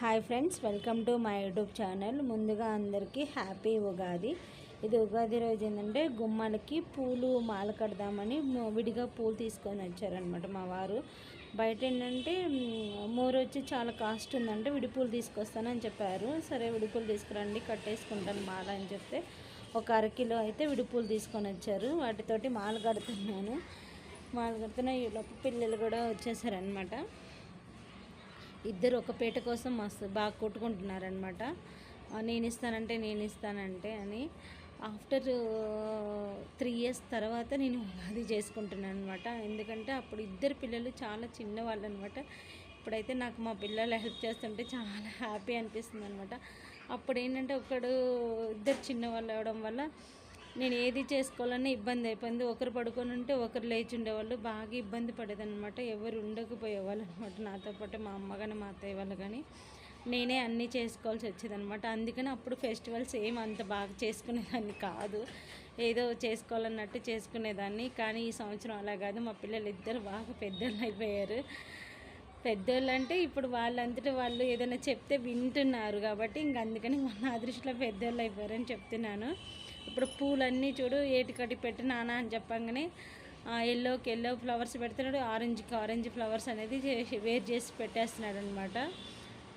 Hi friends, welcome to my YouTube channel. ముందుగా అందరికీ happy Ugadi. ఇది ఉగాది రోజు ఏంటంటే గుమ్మాలకి పూలు మాల కడదామని విడిగా పూలు తీసుకొని వచ్చారనమాట మా వారు. బయట ఏంటంటే మోరు వచ్చి చాలా కాస్ట్ ఉందంటే విడిపూలు తీసుకొస్తానని చెప్పారు. సరే విడిపూలు తీసుకురండి, కట్టేసుకుంటాను మాల అని చెప్తే ఒక అరకిలో అయితే విడిపూలు తీసుకొని వచ్చారు. వాటితోటి మాల కడుతున్నాను. మాల కడుతున్న ఈలోపు పిల్లలు కూడా వచ్చేసారనమాట. ఇద్దరు ఒక పీట కోసం మస్తు బాగా కొట్టుకుంటున్నారనమాట. నేను ఇస్తానంటే అని. ఆఫ్టర్ 3 years తర్వాత నేను అది చేసుకుంటున్నాను అనమాట. ఎందుకంటే అప్పుడు ఇద్దరు పిల్లలు చాలా చిన్నవాళ్ళు అనమాట. ఇప్పుడైతే నాకు మా పిల్లలు హెల్ప్ చేస్తుంటే చాలా హ్యాపీ అనిపిస్తుంది అనమాట. అప్పుడు ఏంటంటే ఇద్దరు చిన్నవాళ్ళు అవడం వల్ల నేను ఏది చేసుకోవాలన్నా ఇబ్బంది అయిపోయింది. ఒకరు పడుకొని ఉంటే ఒకరు లేచి ఉండేవాళ్ళు, బాగా ఇబ్బంది పడేదన్నమాట. ఎవరు ఉండకపోయేవాళ్ళు అనమాట నాతో పాటు, మా అమ్మ కానీ మా అత్తయ్య వాళ్ళు కానీ. నేనే అన్నీ చేసుకోవాల్సి వచ్చేదనమాట. అందుకని అప్పుడు ఫెస్టివల్స్ ఏం అంత బాగా చేసుకునేదాన్ని కాదు, ఏదో చేసుకోవాలన్నట్టు చేసుకునేదాన్ని. కానీ ఈ సంవత్సరం అలా కాదు. మా పిల్లలు ఇద్దరు బాగా పెద్దోళ్ళు అయిపోయారు. పెద్దోళ్ళు అంటే ఇప్పుడు వాళ్ళంతటా వాళ్ళు ఏదైనా చెప్తే వింటున్నారు కాబట్టి అందుకని మన దృష్టిలో పెద్దోళ్ళు అయిపోయారని చెప్తున్నాను. ఇప్పుడు పూలన్నీ చూడు ఏటికటి పెట్టి నాన్న అని చెప్పంగానే ఎల్లోకి ఎల్లో ఫ్లవర్స్ పెడుతున్నాడు, ఆరెంజ్కి ఆరెంజ్ ఫ్లవర్స్ అనేది వేరు చేసి పెట్టేస్తున్నాడు అనమాట.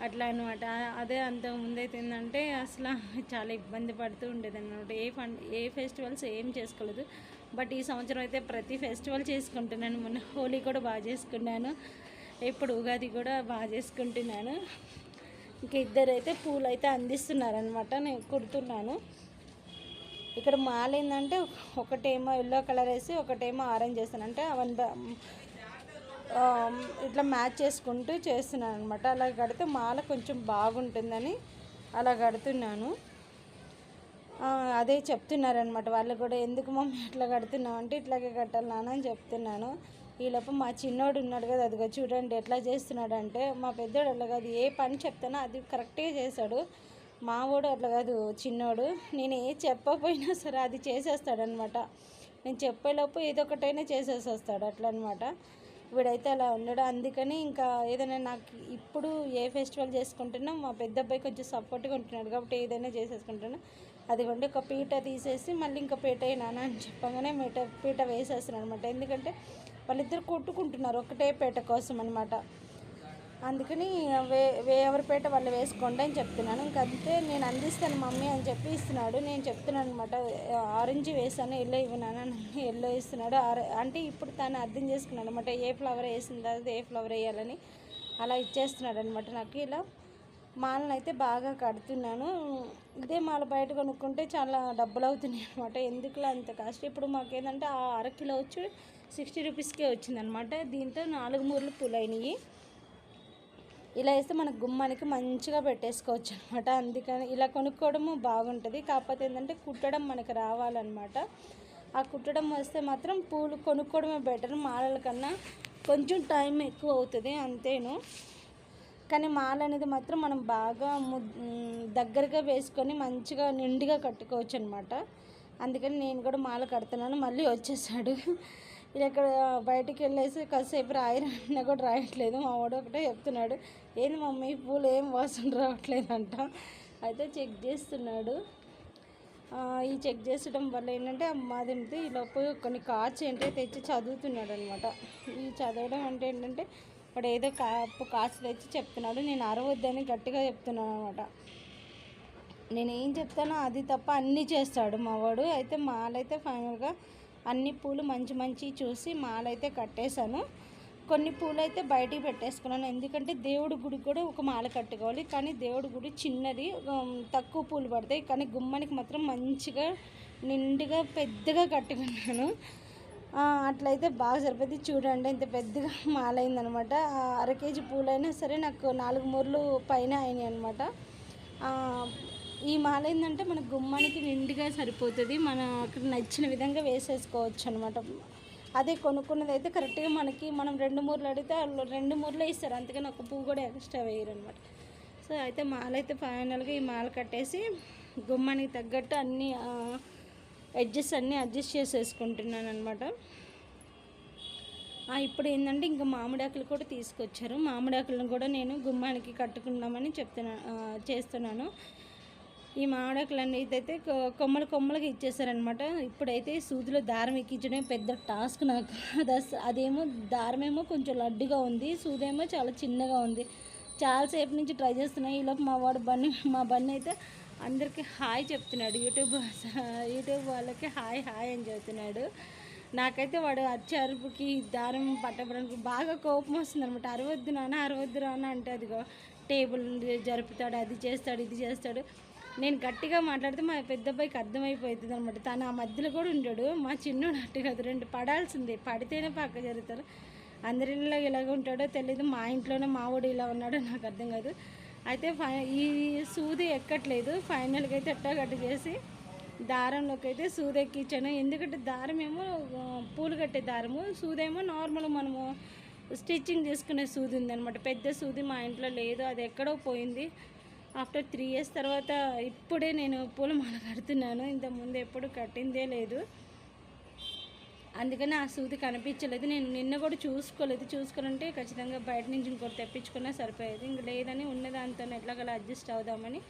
అట్లా అనమాట. అదే అంతకుముందు అయితే ఏంటంటే అసలు చాలా ఇబ్బంది పడుతూ ఉండేదన్నమాట. ఏ ఫెస్టివల్స్ ఏం చేసుకోలేదు. బట్ ఈ సంవత్సరం అయితే ప్రతి ఫెస్టివల్ చేసుకుంటున్నాను. మొన్న హోలీ కూడా బాగా చేసుకున్నాను, ఇప్పుడు ఉగాది కూడా బాగా చేసుకుంటున్నాను. ఇంకా ఇద్దరు అయితే పూలు అయితే అందిస్తున్నారనమాట, నేను కుడుతున్నాను. ఇక్కడ మాల ఏంటంటే ఒకటేమో ఎల్లో కలర్ వేసి ఒకటేమో ఆరెంజ్ వేస్తాను, అంటే అవన్నీ ఇట్లా మ్యాచ్ చేసుకుంటూ చేస్తున్నాను అనమాట. అలా కడితే మాల కొంచెం బాగుంటుందని అలా కడుతున్నాను. అదే చెప్తున్నారనమాట వాళ్ళు కూడా, ఎందుకు మమ్మీ ఇట్లా కడుతున్నావు అంటే ఇట్లాగే కట్టాలి నాన్న అని చెప్తున్నాను. ఈలోపు మా చిన్నోడు ఉన్నాడు కదా, అదిగో చూడండి ఎట్లా చేస్తున్నాడు అంటే, మా పెద్దోడు అట్లా కాదు, ఏ పని చెప్తానో అది కరెక్ట్గా చేశాడు. మావాడు అట్లా కాదు, చిన్నోడు. నేను ఏ చెప్పకపోయినా సరే అది చేసేస్తాడనమాట. నేను చెప్పేలోపు ఏదో ఒకటైనా చేసేసి వస్తాడు అట్లా అనమాట. వీడైతే అలా ఉన్నాడు. అందుకని ఇంకా ఏదైనా నాకు ఇప్పుడు ఏ ఫెస్టివల్ చేసుకుంటున్నా మా పెద్ద అబ్బాయి కొంచెం సపోర్ట్గా ఉంటున్నాడు కాబట్టి ఏదైనా చేసేసుకుంటున్నా. అదిగోండి ఒక పీట తీసేసి మళ్ళీ ఇంకా పీట నాన్న అని చెప్పగానే పీట వేసేస్తున్నాను అనమాట. ఎందుకంటే వాళ్ళిద్దరు కొట్టుకుంటున్నారు ఒకటే పీట కోసం అనమాట. అందుకని ఎవరి పీట వాళ్ళు వేసుకోండి అని చెప్తున్నాను. ఇంకంతే, నేను అందిస్తాను మమ్మీ అని చెప్పి ఇస్తున్నాడు. నేను చెప్తున్నాను అనమాట, ఆరెంజ్ వేసాను, ఎల్లో ఇవ్వనాను, ఎల్లో ఇస్తున్నాడు. అంటే ఇప్పుడు తను అర్థం చేసుకున్నాడు అనమాట, ఏ ఫ్లవర్ వేసిన తర్వాత ఏ ఫ్లవర్ వేయాలని అలా ఇచ్చేస్తున్నాడు అనమాట. నాకు ఇలా మాలను అయితే బాగా కడుతున్నాను. ఇదే మాల బయట కొనుక్కుంటే చాలా డబ్బులు అవుతున్నాయి అనమాట. ఎందుకులా అంత కాస్ట్. ఇప్పుడు మాకేంటంటే ఆ అరకిలో వచ్చి 60 రూపీస్కే వచ్చిందనమాట. దీంతో 4 మూరలు పూలైనవి. ఇలా వేస్తే మనకు గుమ్మానికి మంచిగా పెట్టేసుకోవచ్చు అనమాట. అందుకని ఇలా కొనుక్కోవడము బాగుంటుంది. కాకపోతే ఏంటంటే కుట్టడం మనకు రావాలన్నమాట. ఆ కుట్టడం వస్తే మాత్రం పూలు కొనుక్కోవడమే బెటర్, మాలల కన్నా కొంచెం టైం ఎక్కువ అవుతుంది అంతేను. కానీ మాల అనేది మాత్రం మనం బాగా దగ్గరగా వేసుకొని మంచిగా నిండుగా కట్టుకోవచ్చు అనమాట. అందుకని నేను కూడా మాల కడుతున్నాను. మళ్ళీ వచ్చేసాడు. ఇక్కడ బయటికి వెళ్ళేసి కాసేపు రాయినా కూడా రాయట్లేదు. మా వాడు ఒకటే చెప్తున్నాడు, ఏంది మమ్మీ పూలు ఏం వాసన రావట్లేదంట. అయితే చెక్ చేస్తున్నాడు. ఈ చెక్ చేసడం వల్ల ఏంటంటే మాదింటి ఈలోపు కొన్ని కార్డ్స్ ఏంటో తెచ్చి చదువుతున్నాడు అనమాట. ఈ చదవడం అంటే ఏంటంటే వాడు ఏదో కార్డ్స్ తెచ్చి చెప్తున్నాడు. నేను అరవద్దని గట్టిగా చెప్తున్నాను అనమాట. నేను ఏం చెప్తానో అది తప్ప అన్నీ చేస్తాడు మా వాడు. అయితే మాలైతే ఫైనల్గా అన్ని పూలు మంచి చూసి మాలైతే కట్టేశాను. కొన్ని పూలు అయితే బయటికి పెట్టేసుకున్నాను. ఎందుకంటే దేవుడి గుడికి కూడా ఒక మాల కట్టుకోవాలి. కానీ దేవుడి గుడి చిన్నది, తక్కువ పూలు పడతాయి. కానీ గుమ్మానికి మాత్రం మంచిగా నిండుగా పెద్దగా కట్టుకున్నాను. అట్లయితే బాగా సరిపోతుంది. చూడండి ఇంత పెద్దగా మాల అయిందనమాట. 1/2 kg పూలైనా సరే నాకు 4 మూరలు పైన అయినాయి అనమాట. ఈ మాల ఏంటంటే మన గుమ్మానికి నిండుగా సరిపోతుంది. మనం అక్కడ నచ్చిన విధంగా వేసేసుకోవచ్చు అనమాట. అదే కొనుక్కున్నది అయితే కరెక్ట్గా మనం 2 మూరలు అడిగితే 2 మూరలే ఇస్తారు, అందుకని ఒక పువ్వు కూడా ఎక్స్ట్రా వేయరు అనమాట. సో అయితే మాల అయితే ఫైనల్గా ఈ మాల కట్టేసి గుమ్మానికి తగ్గట్టు అన్నీ అడ్జస్ట్ చేసేసుకుంటున్నాను అనమాట. ఇప్పుడు ఏంటంటే ఇంకా మామిడాకులు కూడా తీసుకొచ్చారు. మామిడాకులను కూడా నేను గుమ్మానికి కట్టుకుందామని చేస్తున్నాను. ఈ మామిడాకులన్నీ అయితే కొమ్మలు కొమ్మలకి ఇచ్చేసారనమాట. ఇప్పుడైతే సూదిలో దారం ఎక్కించడం పెద్ద టాస్క్ నాకు. అదేమో దారమేమో కొంచెం లడ్డుగా ఉంది, సూదేమో చాలా చిన్నగా ఉంది. చాలాసేపు నుంచి ట్రై చేస్తున్నాయి. ఈలోపు మా బన్నీ అయితే అందరికీ హాయ్ చెప్తున్నాడు. యూట్యూబ్ వాళ్ళకి హాయ్ హాయ్ అని చెప్తున్నాడు. నాకైతే వాడు అరుపుకి దారం పట్టడానికి బాగా కోపం వస్తుంది అనమాట. అరవద్దు నాన్న అంటే అదిగో టేబుల్ జరుపుతాడు, అది చేస్తాడు, ఇది చేస్తాడు. నేను గట్టిగా మాట్లాడితే మా పెద్ద అబ్బాయికి అర్థమైపోతుంది అనమాట. తను ఆ మధ్యలో కూడా ఉంటాడు. మా చిన్నోడు అట్టు కాదు, 2 పడాల్సిందే, పడితేనే పక్క జరుగుతారు. అందరిలో ఇలాగ ఉంటాడో తెలియదు, మా ఇంట్లోనే మావాడు ఇలా ఉన్నాడో నాకు అర్థం కాదు. అయితే ఈ సూది ఎక్కట్లేదు. ఫైనల్గా అయితే ఎట్టా చేసి దారంలోకి అయితే సూది ఎక్కించాను. ఎందుకంటే దారం ఏమో పూలు కట్టే దారము, సూదేమో నార్మల్ మనము స్టిచ్చింగ్ చేసుకునే సూది ఉందన్నమాట. పెద్ద సూది మా ఇంట్లో లేదు, అది ఎక్కడో పోయింది. ఆఫ్టర్ 3 years తర్వాత ఇప్పుడే నేను పూలమాల కడుతున్నాను. ఇంతకుముందు ఎప్పుడు కట్టిందే లేదు, అందుకని ఆ సూది కనిపించలేదు. నేను నిన్న కూడా చూసుకోవాలంటే ఖచ్చితంగా బయట నుంచి ఇంకోటి తెప్పించుకున్నా సరిపోయేది. ఇంక లేదని ఉన్నదాంతో ఎట్లాగలా అడ్జస్ట్ అవుదామని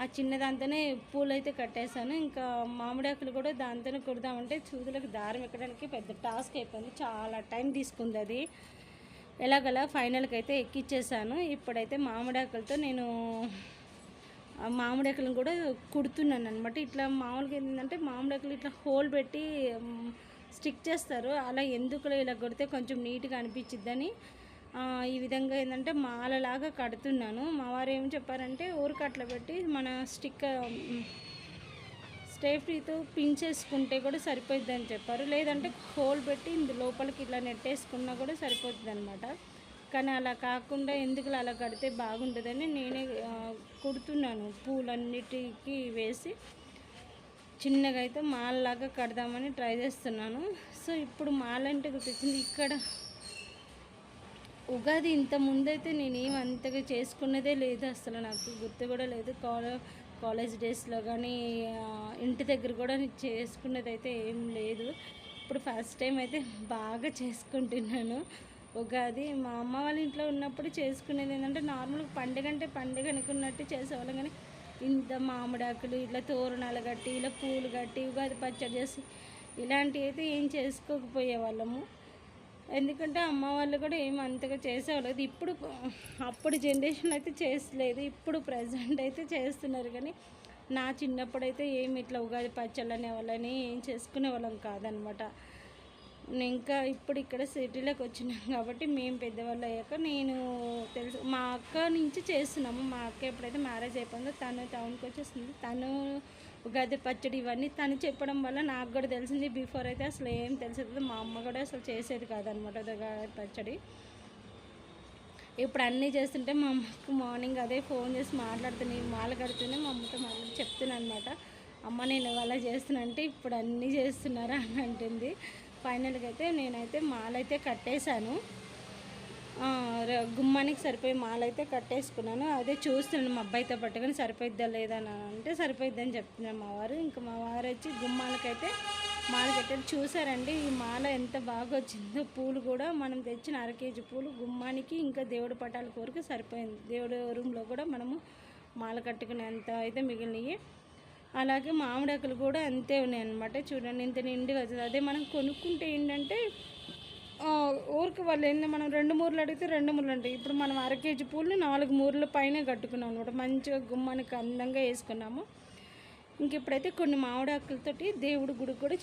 ఆ చిన్నదాంతోనే పూలు అయితే కట్టేశాను. ఇంకా మామిడాకులు కూడా దాంతోనే కుడదామంటే సూదులకు దారం ఎక్కడానికి పెద్ద టాస్క్ అయిపోయింది, చాలా టైం తీసుకుంది. అది ఎలాగలా ఫైనల్కి అయితే ఎక్కిచ్చేసాను. ఇప్పుడైతే మామిడాకులతో నేను మామిడాకులను కూడా కుడుతున్నాను అనమాట. ఇట్లా మామూలుగా ఏంటంటే మామిడాకులు ఇట్లా హోల్ పెట్టి స్టిక్ చేస్తారు, అలా ఎందుకులో ఇలా కొడితే కొంచెం నీట్గా అనిపించిద్దని ఈ విధంగా ఏంటంటే మాలలాగా కడుతున్నాను. మా వారు ఏం చెప్పారంటే ఊరికి అట్లా పెట్టి మన స్టేఫ్రీతో పిన్ చేసుకుంటే కూడా సరిపోద్ది అని చెప్పారు. లేదంటే హోల్ పెట్టి లోపలికి ఇట్లా నెట్టేసుకున్నా కూడా సరిపోతుంది అనమాట. కానీ అలా కాకుండా ఎందుకు అలా కడితే బాగుంటుందని నేనే కుడుతున్నాను. పూలన్నిటికీ వేసి చిన్నగా అయితే మాలలాగా కడదామని ట్రై చేస్తున్నాను. సో ఇప్పుడు మాల అంటే గుర్తొచ్చింది, ఇక్కడ ఉగాది ఇంత ముందైతే నేనేం అంతగా చేసుకున్నదే లేదు, అసలు నాకు గుర్తు కూడా లేదు. కాలేజ్ డేస్లో కానీ ఇంటి దగ్గర కూడా చేసుకున్నది అయితే ఏం లేదు. ఇప్పుడు ఫస్ట్ టైం అయితే బాగా చేసుకుంటున్నాను ఉగాది. మా అమ్మ వాళ్ళ ఇంట్లో ఉన్నప్పుడు చేసుకునేది ఏంటంటే నార్మల్గా పండుగ అంటే పండుగ అనుకున్నట్టు చేసేవాళ్ళం. కానీ ఇంత మామిడాకులు ఇట్లా తోరణాలు కట్టి ఇలా పూలు కట్టి ఉగాది పచ్చడి చేసి ఇలాంటివి అయితే ఏం చేసుకోకపోయేవాళ్ళము. ఎందుకంటే అమ్మ వాళ్ళు కూడా ఏం అంతగా చేసేవాళ్ళు. ఇప్పుడు అప్పుడు జనరేషన్ అయితే చేసలేదు, ఇప్పుడు ప్రజెంట్ అయితే చేస్తున్నారు. కానీ నా చిన్నప్పుడైతే ఏమి ఇట్లా ఉగాది పచ్చళ్ళు అనేవాళ్ళని ఏం చేసుకునే వాళ్ళం కాదనమాట. ఇంకా ఇప్పుడు ఇక్కడ సిటీలోకి వచ్చినాం కాబట్టి మేము పెద్దవాళ్ళు అయ్యాక నేను తెలుసు మా అక్క నుంచి చేస్తున్నాము. మా అక్క ఎప్పుడైతే మ్యారేజ్ అయిపోయిందో తను టౌన్కి వచ్చేస్తుంది, తను ఉగాది పచ్చడి ఇవన్నీ తను చెప్పడం వల్ల నాకు కూడా తెలిసింది. బిఫోర్ అయితే అసలు ఏం తెలిసేది, మా అమ్మ కూడా అసలు చేసేది కాదనమాట ఉగాది పచ్చడి. ఇప్పుడు అన్నీ చేస్తుంటే మా అమ్మకు మార్నింగ్ అదే ఫోన్ చేసి మాట్లాడుతున్నా, మాల కడుతూనే మా అమ్మతో మాట్లాడి చెప్తున్నాను అనమాట. అమ్మ నేను అలా చేస్తున్నా అంటే ఇప్పుడు అన్నీ చేస్తున్నారా అని అంటుంది. ఫైనల్గా అయితే నేనైతే మాల అయితే కట్టేశాను, గుమ్మానికి సరిపోయి మాల అయితే కట్టేసుకున్నాను. అదే చూస్తున్నాను మా అబ్బాయితో పట్టుకొని సరిపోయిద్దా లేదా అని అంటే సరిపోయిద్దని చెప్తున్నాను మా వారు. ఇంకా మా వారు వచ్చి గుమ్మాలకైతే మాల కట్టారు. చూసారండి ఈ మాల ఎంత బాగా వచ్చిందో. పూలు కూడా మనం తెచ్చిన 1/2 kg పూలు గుమ్మానికి ఇంకా దేవుడి పటాల కోరిక సరిపోయింది. దేవుడి రూమ్లో కూడా మనము మాల కట్టుకునేంత అయితే మిగిలినవి. అలాగే మామిడాకులు కూడా అంతే ఉన్నాయన్నమాట. చూడండి ఇంత నిండుగా వచ్చింది. అదే మనం కొనుక్కుంటే ఏంటంటే ఊరికి వాళ్ళు ఏంటి మనం 2 మూరలు అడిగితే 2 మూరలు ఉంటాయి. ఇప్పుడు మనం 1/2 kg పూలు 4 మూరల పైన కట్టుకున్నాం అనమాట. మంచిగా గుమ్మానికి అందంగా వేసుకున్నాము. ఇంక ఇప్పుడైతే కొన్ని మామిడాకులతోటి దేవుడి గుడికి కూడా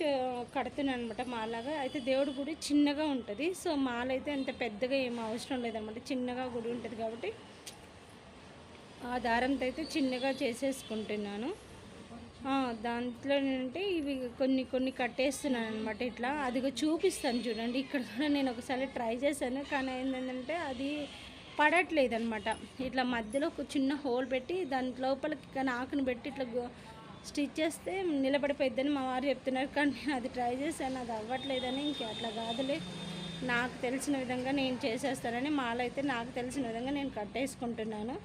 కడుతున్నాను అనమాట మాలాగా. అయితే దేవుడి గుడి చిన్నగా ఉంటుంది, సో మాల అయితే అంత పెద్దగా ఏం అవసరం లేదనమాట. చిన్నగా గుడి ఉంటుంది కాబట్టి ఆ దారంతో అయితే చిన్నగా చేసేసుకుంటున్నాను. దాంట్లో ఏంటంటే ఇవి కొన్ని కట్టేస్తున్నాను అనమాట. ఇట్లా అదిగో చూపిస్తాను చూడండి. ఇక్కడ కూడా నేను ఒకసారి ట్రై చేశాను, కానీ ఏంటంటే అది పడట్లేదు అనమాట. ఇట్లా మధ్యలో ఒక చిన్న హోల్ పెట్టి దాని లోపలికి ఆకును పెట్టి ఇట్లా స్టిచ్ చేస్తే నిలబడిపోయిద్దని మా వారు చెప్తున్నారు. కానీ నేను అది ట్రై చేశాను, అది అవ్వట్లేదని. ఇంక అట్లా కాదులే, నాకు తెలిసిన విధంగా నేను చేసేస్తానని మాల అయితే నాకు తెలిసిన విధంగా నేను కట్టేసుకుంటున్నాను.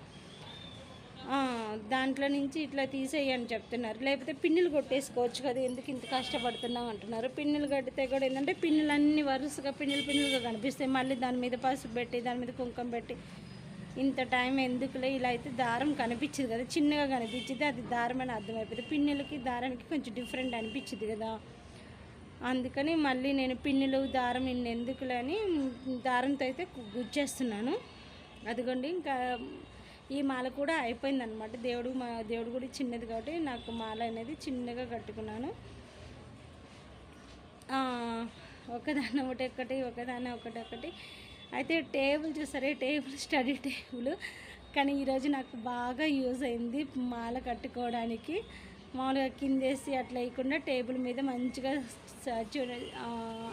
దాంట్లో నుంచి ఇట్లా తీసేయని చెప్తున్నారు. లేకపోతే పిన్నులు కొట్టేసుకోవచ్చు కదా, ఎందుకు ఇంత కష్టపడుతున్నాం అంటున్నారు. పిన్నులు కడితే కూడా ఏంటంటే పిన్నులన్నీ వరుసగా పిన్నులుగా కనిపిస్తాయి. మళ్ళీ దాని మీద పసుపు పెట్టి దాని మీద కుంకుమ పెట్టి ఇంత టైం ఎందుకులే, ఇలా అయితే దారం కనిపించింది కదా, చిన్నగా కనిపించింది, అది దారం అని అర్థమైపోయింది. పిన్నులకి దారానికి కొంచెం డిఫరెంట్ అనిపించింది కదా, అందుకని మళ్ళీ నేను పిన్నులు దారం ఎందుకులే అని దారంతో అయితే గుచ్చేస్తున్నాను. అదిగోండి, ఇంకా ఈ మాల కూడా అయిపోయిందనమాట. దేవుడు కూడా చిన్నది కాబట్టి నాకు మాల అనేది చిన్నగా కట్టుకున్నాను. ఒకదాన్ని ఒకటి. అయితే టేబుల్ చూసారే, టేబుల్ స్టడీ టేబుల్, కానీ ఈరోజు నాకు బాగా యూజ్ అయింది మాల కట్టుకోవడానికి. మామూలుగా కిందేసి అట్లా వేయకుండా టేబుల్ మీద మంచిగా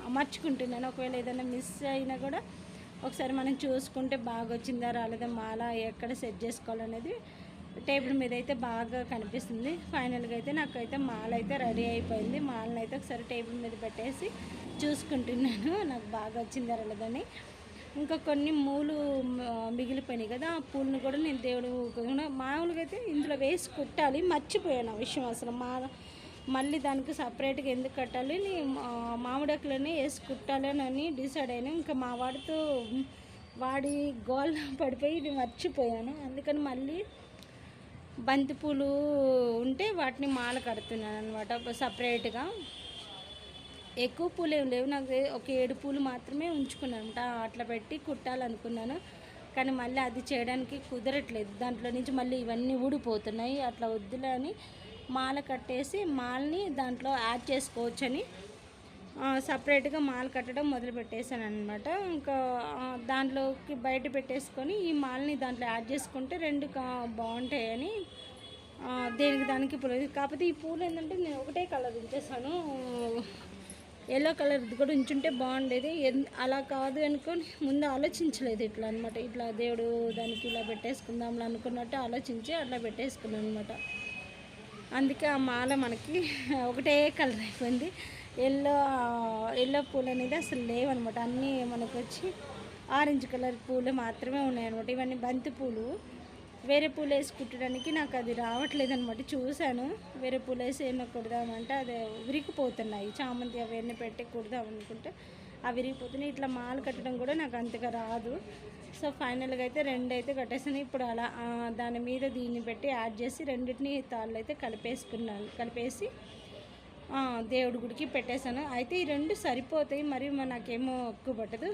అమర్చుకుంటున్నాను. ఒకవేళ ఏదైనా మిస్ అయినా కూడా ఒకసారి మనం చూసుకుంటే బాగా వచ్చిందా రాలేదా, మాల ఎక్కడ సెట్ చేసుకోవాలనేది టేబుల్ మీద అయితే బాగా కనిపిస్తుంది. ఫైనల్గా అయితే నాకైతే మాల అయితే రెడీ అయిపోయింది. మాలను అయితే ఒకసారి టేబుల్ మీద పెట్టేసి చూసుకుంటున్నాను నాకు బాగా వచ్చిందా రాలేదని. ఇంకా కొన్ని పూలు మిగిలిపోయినాయి కదా, ఆ పూలను కూడా నేను దేవుడు మామూలుగా అయితే ఇందులో వేసి కుట్టాలి, మర్చిపోయాను ఆ విషయం అసలు. మళ్ళీ దానికి సపరేట్గా ఎందుకు కట్టాలి, మామిడాకులనే వేసి కుట్టాలి అని డిసైడ్ అయ్యాను. ఇంకా మా వాడి గోల్ పడిపోయి ఇది మర్చిపోయాను. అందుకని మళ్ళీ బంతిపూలు ఉంటే వాటిని మాల కడుతున్నాను అనమాట సపరేట్గా. ఎక్కువ పూలు ఏం లేవు, నాకు ఒక 7 పూలు మాత్రమే ఉంచుకున్నాను అనమాట. అట్లా పెట్టి కుట్టాలనుకున్నాను, కానీ మళ్ళీ అది చేయడానికి కుదరట్లేదు. దాంట్లో నుంచి మళ్ళీ ఇవన్నీ ఊడిపోతున్నాయి. అట్లా వద్దులే అని మాల కట్టేసి మాలని దాంట్లో యాడ్ చేసుకోవచ్చని సపరేట్గా మాల కట్టడం మొదలు పెట్టేశాను అనమాట. ఇంకా దాంట్లోకి బయట పెట్టేసుకొని ఈ మాలని దాంట్లో యాడ్ చేసుకుంటే 2 బాగుంటాయని దేనికి దానికి పూలు. కాకపోతే ఈ పూలు ఏంటంటే నేను ఒకటే కలర్ ఉంచేసాను, ఎల్లో కలర్ ఇది కూడా ఉంచుంటే బాగుండేది. అలా కాదు అనుకొని ముందు ఆలోచించలేదు ఇట్లా అనమాట. ఇట్లా దేవుడు దానికి ఇలా పెట్టేసుకుందాం అనుకున్నట్టు ఆలోచించి అట్లా పెట్టేసుకున్నాను అనమాట. అందుకే ఆ మాల మనకి ఒకటే కలర్ అయిపోయింది. ఎల్లో పూలు అనేది అసలు లేవన్నమాట. అన్నీ మనకు వచ్చి ఆరెంజ్ కలర్ పూలు మాత్రమే ఉన్నాయన్నమాట. ఇవన్నీ బంతి పూలు. వేరే పూలు వేసి కుట్టడానికి నాకు అది రావట్లేదు అనమాట. చూశాను, వేరే పూలు వేసి ఏమో కుడదామంటే అది విరిగిపోతున్నాయి. చామంతి అవన్నీ పెట్టి కుడదాం అనుకుంటే అవి విరిగిపోతున్నాయి. ఇట్లా మాల కట్టడం కూడా నాకు అంతగా రాదు. సో ఫైనల్గా అయితే 2 అయితే కట్టేసాను. ఇప్పుడు అలా దాని మీద దీన్ని పెట్టి యాడ్ చేసి రెండింటిని తాళ్ళు అయితే కలిపేసి దేవుడి గుడికి పెట్టేశాను. అయితే ఈ 2 సరిపోతాయి, మరి నాకేమో ఎక్కువ పట్టదు.